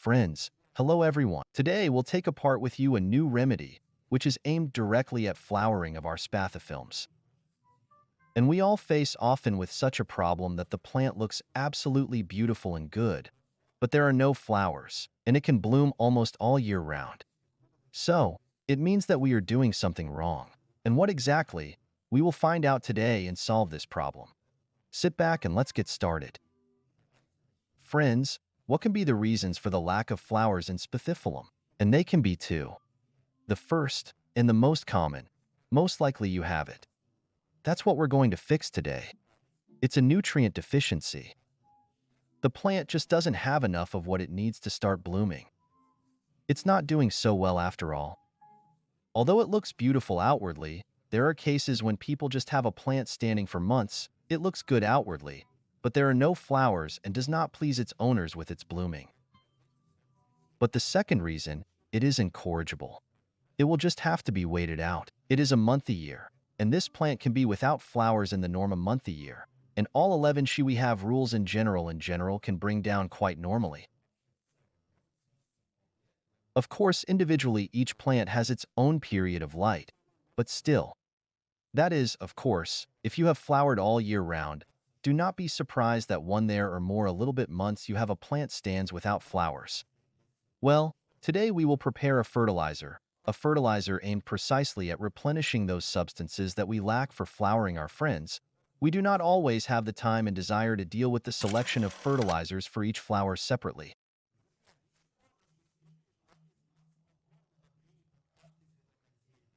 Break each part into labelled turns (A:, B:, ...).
A: Friends, hello everyone. Today we'll take apart with you a new remedy, which is aimed directly at flowering of our spathiphyllums. And we all face often with such a problem that the plant looks absolutely beautiful and good, but there are no flowers, and it can bloom almost all year round. So, it means that we are doing something wrong. And what exactly? We will find out today and solve this problem. Sit back and let's get started. Friends, what can be the reasons for the lack of flowers in spathiphyllum? And they can be two. The first, and the most common, most likely you have it. That's what we're going to fix today. It's a nutrient deficiency. The plant just doesn't have enough of what it needs to start blooming. It's not doing so well after all. Although it looks beautiful outwardly, there are cases when people just have a plant standing for months. It looks good outwardly, but there are no flowers and does not please its owners with its blooming. But the second reason, it is incorrigible. It will just have to be waited out. It is a month a year, and this plant can be without flowers in the norm a month a year, and all 11 we have rules in general can bring down quite normally. Of course, individually each plant has its own period of light, but still. That is, of course, if you have flowered all year round, do not be surprised that one there or more a little bit months you have a plant stands without flowers. Well, today we will prepare a fertilizer aimed precisely at replenishing those substances that we lack for flowering our friends. We do not always have the time and desire to deal with the selection of fertilizers for each flower separately.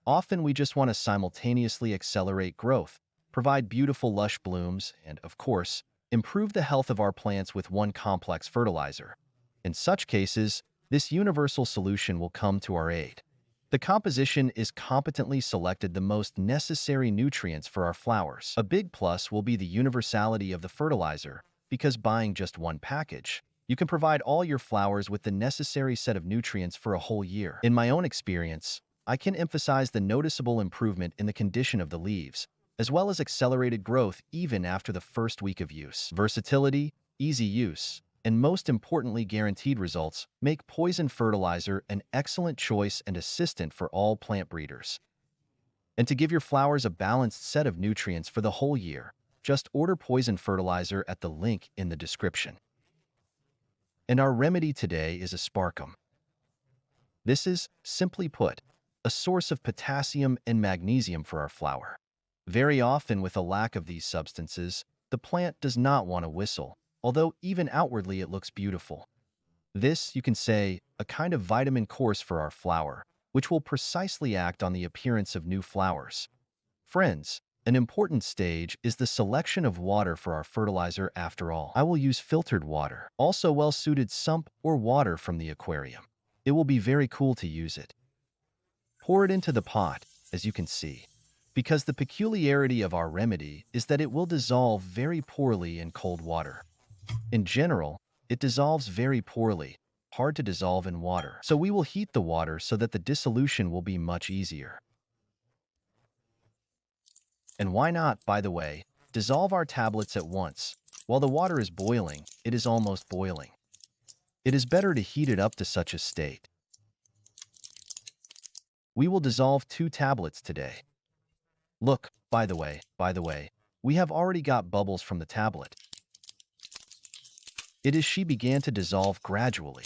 A: Often we just want to simultaneously accelerate growth, provide beautiful lush blooms, and, of course, improve the health of our plants with one complex fertilizer. In such cases, this universal solution will come to our aid. The composition is competently selected the most necessary nutrients for our flowers. A big plus will be the universality of the fertilizer, because buying just one package, you can provide all your flowers with the necessary set of nutrients for a whole year. In my own experience, I can emphasize the noticeable improvement in the condition of the leaves, as well as accelerated growth even after the first week of use. Versatility, easy use, and most importantly guaranteed results make poison fertilizer an excellent choice and assistant for all plant breeders. And to give your flowers a balanced set of nutrients for the whole year, just order poison fertilizer at the link in the description. And our remedy today is asparagum. This is, simply put, a source of potassium and magnesium for our flower. Very often with a lack of these substances, the plant does not want to whistle, although even outwardly it looks beautiful. This, you can say, a kind of vitamin course for our flower, which will precisely act on the appearance of new flowers. Friends, an important stage is the selection of water for our fertilizer after all. I will use filtered water, also well-suited sump or water from the aquarium. It will be very cool to use it. Pour it into the pot, as you can see, because the peculiarity of our remedy is that it will dissolve very poorly in cold water. In general, it dissolves very poorly, hard to dissolve in water. So we will heat the water so that the dissolution will be much easier. And why not, by the way, dissolve our tablets at once. While the water is boiling, it is almost boiling. It is better to heat it up to such a state. We will dissolve 2 tablets today. Look, by the way, we have already got bubbles from the tablet. It is she began to dissolve gradually.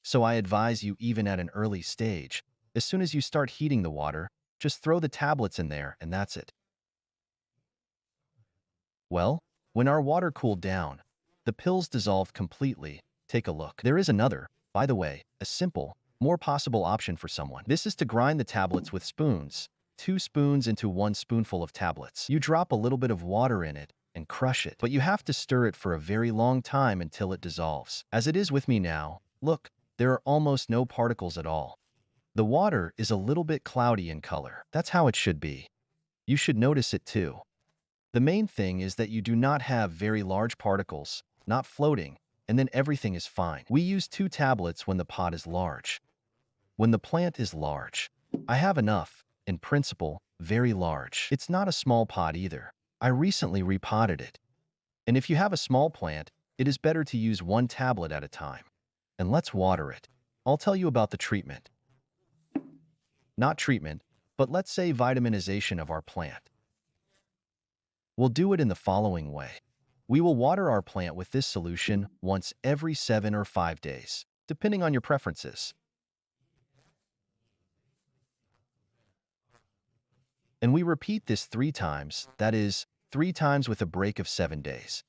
A: So I advise you even at an early stage, as soon as you start heating the water, just throw the tablets in there and that's it. Well, when our water cooled down, the pills dissolved completely. Take a look. There is another, by the way, a simple, more possible option for someone. This is to grind the tablets with spoons, 2 spoons into 1 spoonful of tablets. You drop a little bit of water in it and crush it, but you have to stir it for a very long time until it dissolves. As it is with me now, look, there are almost no particles at all. The water is a little bit cloudy in color. That's how it should be. You should notice it too. The main thing is that you do not have very large particles, not floating, and then everything is fine. We use 2 tablets when the pot is large. When the plant is large, I have enough, in principle, very large. It's not a small pot either. I recently repotted it. And if you have a small plant, it is better to use one tablet at a time. And let's water it. I'll tell you about the treatment. Not treatment, but let's say vitaminization of our plant. We'll do it in the following way. We will water our plant with this solution once every 7 or 5 days, depending on your preferences. And we repeat this 3 times, that is, 3 times with a break of 7 days.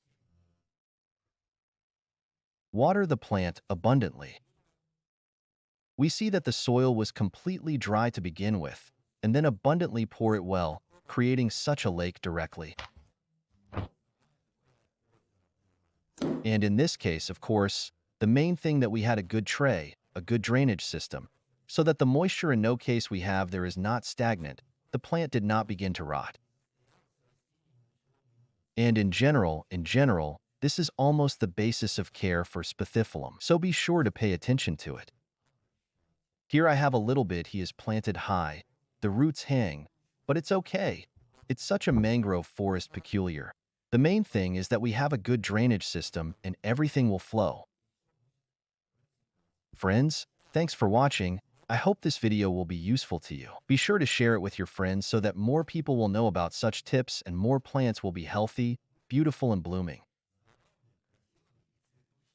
A: Water the plant abundantly. We see that the soil was completely dry to begin with, and then abundantly pour it well, creating such a lake directly. And in this case, of course, the main thing that we had a good tray, a good drainage system, so that the moisture in no case we have there is not stagnant, the plant did not begin to rot. And in general, this is almost the basis of care for spathiphyllum, so be sure to pay attention to it. Here I have a little bit he is planted high, the roots hang, but it's okay. It's such a mangrove forest peculiar. The main thing is that we have a good drainage system and everything will flow. Friends, thanks for watching. I hope this video will be useful to you. Be sure to share it with your friends so that more people will know about such tips and more plants will be healthy, beautiful, and blooming.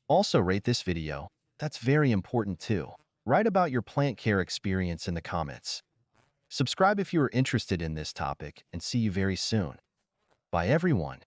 A: Also rate this video. That's very important too. Write about your plant care experience in the comments. Subscribe if you are interested in this topic and see you very soon. Bye everyone.